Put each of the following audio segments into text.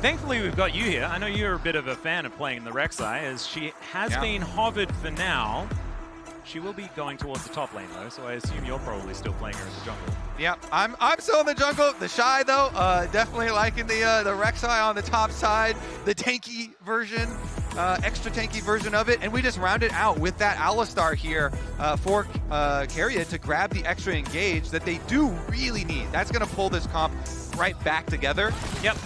thankfully we've got you here. I know you're a bit of a fan of playing the Rek'Sai, as she has been hovered for now. She will be going towards the top lane though, so I assume you're probably still playing her in the jungle. Yeah, I'm still in the jungle. The Shy though, definitely liking the Rek'Sai on the top side, the tanky version, extra tanky version of it, and we just round it out with that Alistar here for Keria to grab the extra engage that they do really need. That's going to pull this comp right back together. Yep.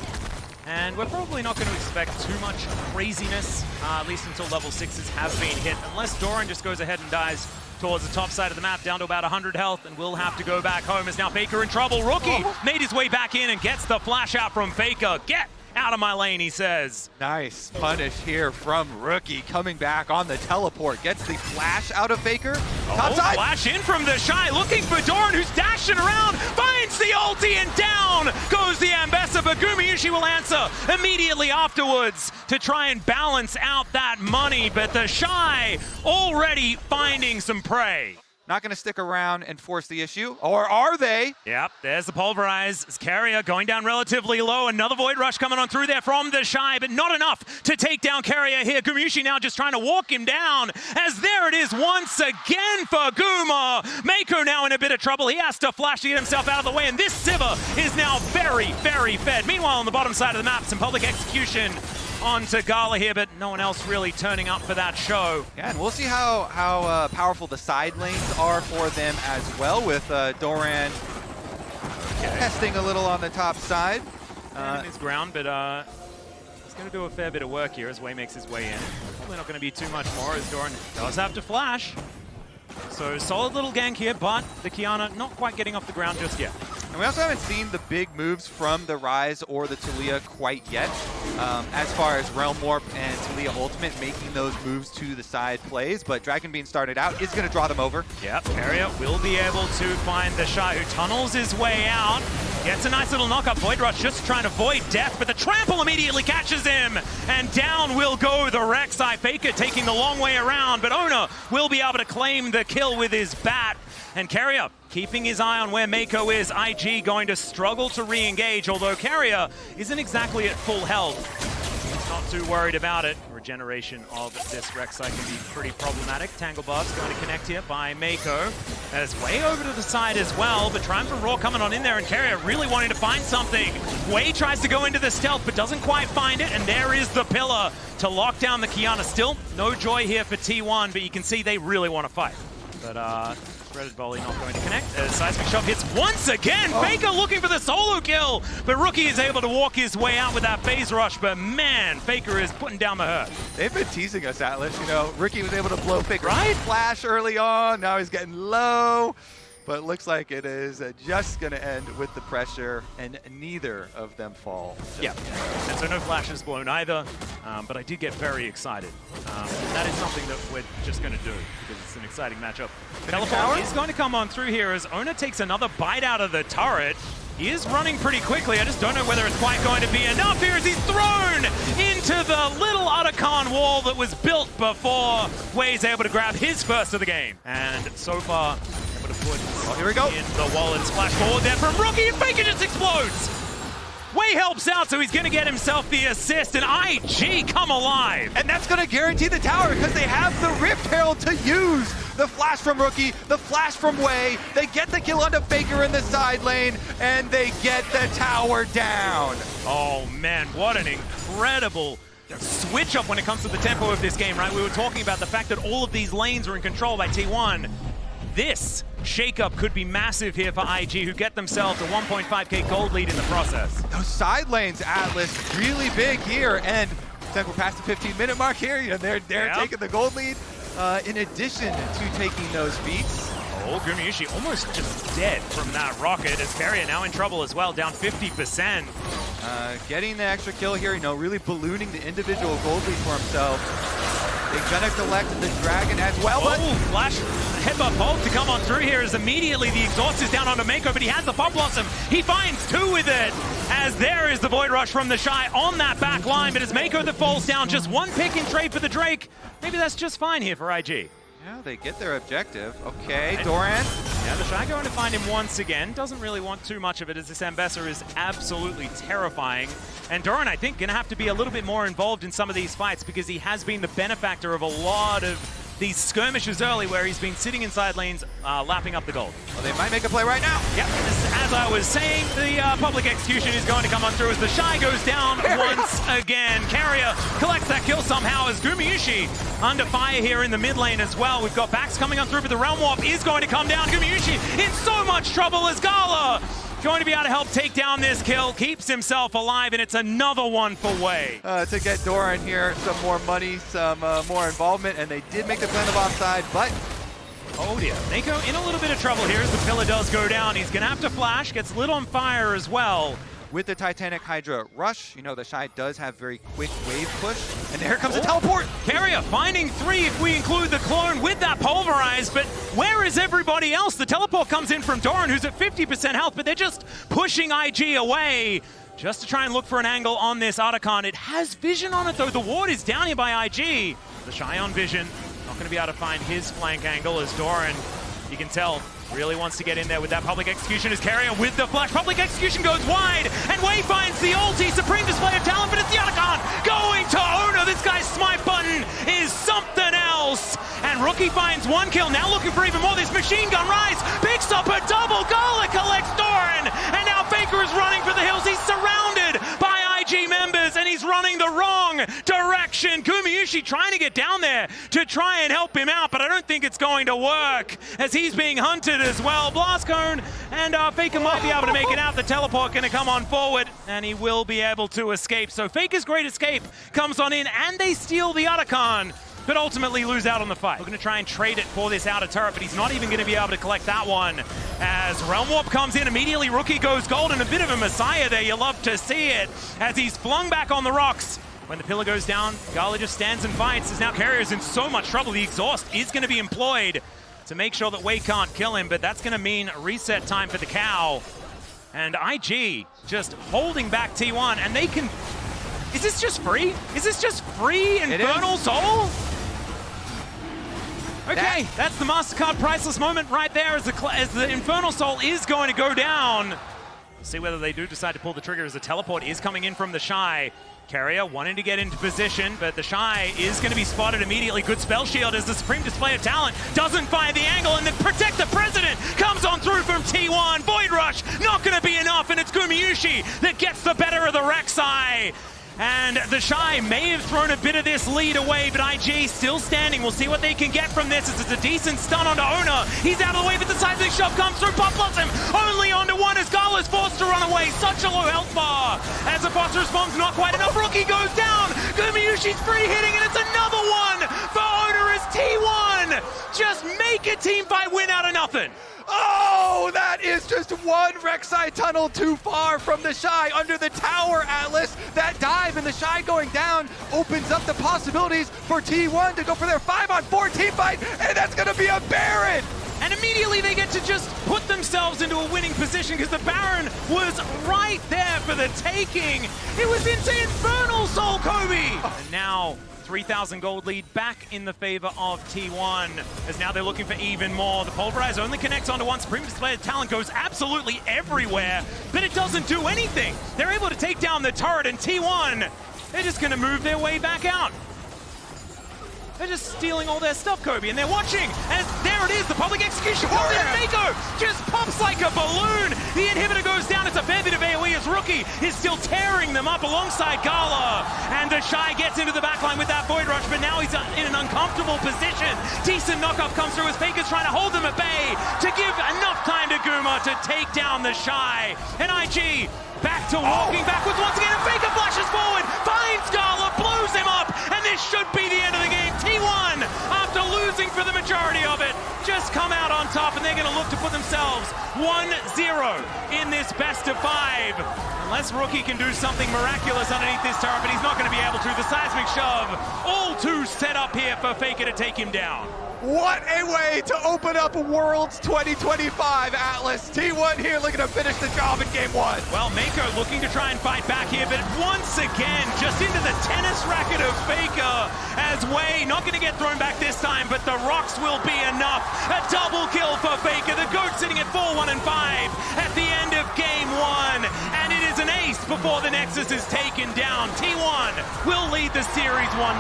And we're probably not going to expect too much craziness, at least until level 6s have been hit, unless Doran just goes ahead and dies towards the top side of the map, down to about 100 health, and will have to go back home. As now Faker in trouble. Rookie made his way back in and gets the flash out from Faker. Get out of my lane, he says. Nice punish here from Rookie, coming back on the teleport. Gets the flash out of Faker. Top side. Flash in from the Shy, looking for Doran, who's dashing around, finds the ulti, and down goes the Ambassador. But Gumayusi will answer immediately afterwards to try and balance out that money. But the Shy already finding some prey. Not going to stick around and force the issue, or are they? Yep, there's the Pulverize. Keria going down relatively low. Another Void Rush coming on through there from the Shy, but not enough to take down Keria here. Gumayusi now just trying to walk him down, as there it is once again for Guma. Mako now in a bit of trouble. He has to flash to get himself out of the way, and this Sivir is now very, very fed. Meanwhile, on the bottom side of the map, some public execution onto Gala here, but no one else really turning up for that show. Yeah, and we'll see how powerful the side lanes are for them as well, with Doran testing a little on the top side. His ground, but he's going to do a fair bit of work here as Wei makes his way in. Probably not going to be too much more, as Doran does have to flash. So solid little gank here, but the Qiyana not quite getting off the ground just yet. And we also haven't seen the big moves from the Ryze or the Taliyah quite yet, as far as Realm Warp and Taliyah Ultimate making those moves to the side plays, but Dragon Beam started out, is going to draw them over. Yep, Keria will be able to find the Shy, who tunnels his way out, gets a nice little knock-up. Void Rush just trying to avoid death, but the trample immediately catches him, and down will go the Rek'Sai. Faker taking the long way around, but Ona will be able to claim the kill with his bat. And Keria keeping his eye on where Mako is. IG going to struggle to re-engage, although Keria isn't exactly at full health. He's not too worried about it. Regeneration of this Rek'Sai can be pretty problematic. Tangle Buff's going to connect here by Mako. That is way over to the side as well, but Triumphant Roar coming on in there, and Keria really wanting to find something. Wei tries to go into the stealth, but doesn't quite find it, and there is the pillar to lock down the Qiyana. Still no joy here for T1, but you can see they really want to fight. But threaded volley not going to connect. Seismic Shove hits once again. Faker looking for the solo kill, but Rookie is able to walk his way out with that phase rush. But man, Faker is putting down the hurt. They've been teasing us, Atlas. You know, Rookie was able to blow Faker flash early on. Now he's getting low. But it looks like it is just going to end with the pressure, and neither of them fall. Yeah, and so no flashes blown either, but I did get very excited. That is something that we're just going to do, because it's an exciting matchup. Teleport is going to come on through here as Ona takes another bite out of the turret. He is running pretty quickly. I just don't know whether it's quite going to be enough here as he's thrown into the little Otacon wall that was built before Wei's able to grab his first of the game. And so far, able to put here we go. In the wall and splash forward there from Rookie, and Faker just explodes. Wei helps out, so he's going to get himself the assist, and IG come alive. And that's going to guarantee the tower, because they have the Rift Herald to use. The flash from Rookie, the flash from Wei. They get the kill onto Faker in the side lane, and they get the tower down. Oh man, what an incredible switch up when it comes to the tempo of this game, right? We were talking about the fact that all of these lanes were in control by T1. This shakeup could be massive here for IG, who get themselves a 1.5k gold lead in the process. Those side lanes, Atlas, really big here, and I think we're past the 15-minute mark here, and they're taking the gold lead in addition to taking those beats. Oh, Gumayusi almost just dead from that rocket, as Keria now in trouble as well, down 50%. Getting the extra kill here, you know, really ballooning the individual gold lead for himself. They're gonna collect the dragon as well. Oh, flash headbutt bolt to come on through here as immediately the exhaust is down onto Mako, but he has the Pop Blossom. He finds two with it, as there is the Void Rush from the Shy on that back line, but it's Mako that falls down. Just one pick and trade for the Drake. Maybe that's just fine here for IG. Yeah, they get their objective. Okay, Doran. Yeah, the Shy going to find him once again. Doesn't really want too much of it, as this Ambessa is absolutely terrifying. And Doran, I think, going to have to be a little bit more involved in some of these fights because he has been the benefactor of a lot of these skirmishes early where he's been sitting inside lanes, lapping up the gold. Well, they might make a play right now. Yep, as I was saying, the public execution is going to come on through as the Shy goes down once again. Carrier collects that kill somehow as Gumayusi under fire here in the mid lane as well. We've got Bax coming on through, but the Realm Warp is going to come down. Gumayusi in so much trouble as Gala going to be able to help take down this kill, keeps himself alive, and it's another one for Wei. To get Doran here some more money, some more involvement, and they did make the plan of offside, but... Oh dear, Mako in a little bit of trouble here as the pillar does go down. He's going to have to flash, gets lit on fire as well. With the Titanic Hydra rush, you know, the Shy does have very quick wave push, and here comes the teleport! Carrier finding 3 if we include the clone with that pulverize, but where is everybody else? The teleport comes in from Doran, who's at 50% health, but they're just pushing IG away just to try and look for an angle on this Otacon. It has vision on it though, the ward is down here by IG. The Shy on vision, not going to be able to find his flank angle as Doran, you can tell, really wants to get in there with that public execution as Carrier with the flash. Public execution goes wide, and Wei finds the ulti. Supreme display of talent, but it's the Otacon going to Owner. This guy's smite button is something else. And Rookie finds 1 kill, now looking for even more. This machine gun rise, picks up a double. Gala collects Doran, and now Faker is running for the hills. He's surrounded by IG members, and he's running the wrong direction. Gumayusi trying to get down there to try and help him out, but I don't think it's going to work as he's being hunted as well. Blast Cone, and Faker might be able to make it out. The teleport going to come on forward, and he will be able to escape. So Faker's great escape comes on in, and they steal the Otacon, but ultimately lose out on the fight. We're going to try and trade it for this outer turret, but he's not even going to be able to collect that one. As Realm Warp comes in, immediately Rookie goes gold, and a bit of a messiah there. You love to see it as he's flung back on the rocks. When the pillar goes down, Gala just stands and fights, as now Carrier's in so much trouble. The exhaust is going to be employed to make sure that Wei can't kill him, but that's going to mean reset time for the cow. And IG just holding back T1, and they can... Is this just free? Is this just free Infernal Soul? Okay, that's the MasterCard priceless moment right there as the Infernal Soul is going to go down. We'll see whether they do decide to pull the trigger as the teleport is coming in from the Shy. Carrier wanting to get into position, but the Shy is going to be spotted immediately. Good spell shield as the Supreme display of talent doesn't find the angle, and then Protect the President comes on through from T1. Void Rush not going to be enough, and it's Gumayusi that gets the better of the Rek'Sai. And the Shy may have thrown a bit of this lead away, but IG still standing. We'll see what they can get from this. It's a decent stun onto Owner. He's out of the way, but the seismic shove comes through. Pop loves him only onto 1 as Gala's forced to run away. Such a low health bar. As the foster responds, not quite enough. Rookie goes down. Gumayusi's free hitting, and it's another one for Owner as T1 just make a team fight win out of nothing. Oh, that is just 1 Rek'Sai tunnel too far from the Shy under the tower, Atlas. That dive and the Shy going down opens up the possibilities for T1 to go for their 5-on-4 team fight, and that's going to be a Baron. And immediately they get to just put themselves into a winning position because the Baron was right there for the taking. It was into Infernal Soul, Kobe. And now 3,000 gold lead back in the favor of T1, as now they're looking for even more. The Pulverize only connects onto 1. Supreme display of talent goes absolutely everywhere, but it doesn't do anything. They're able to take down the turret, and T1, they're just going to move their way back out. They're just stealing all their stuff, Kobe, and they're watching as there it is, the public execution. Oh, yeah. Mako just pops like a balloon. The inhibitor goes down. It's a fair bit of AoE as Rookie is still tearing them up alongside Gala. And the Shy gets into the backline with that Void Rush, but now he's in an uncomfortable position. Decent knockoff comes through as Faker's trying to hold them at bay to give enough time to Guma to take down the Shy. And IG back to walking backwards once again, and Faker flashes forward, finds Gala, blows him up, and this should be the end of the game. T1, after losing for the majority of it, just come out on top, and they're going to look to put themselves 1-0 in this best of 5. Unless Rookie can do something miraculous underneath this turret, but he's not going to be able to. The seismic shove, all too set up here for Faker to take him down. What a way to open up Worlds 2025, Atlas. T1 here looking to finish the job in game 1. Well, Mako looking to try and fight back here, but once again, just into the tennis nice racket of Faker as Way not going to get thrown back this time, but the rocks will be enough. A double kill for Faker. The GOAT sitting at 4-1-5 at the end of game 1. And it is an ace before the Nexus is taken down. T1 will lead the series 1-0.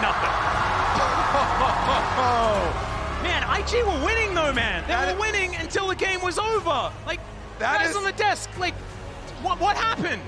Man, IG were winning though, man. They were winning until the game was over. Like, guys on the desk, like, what happened?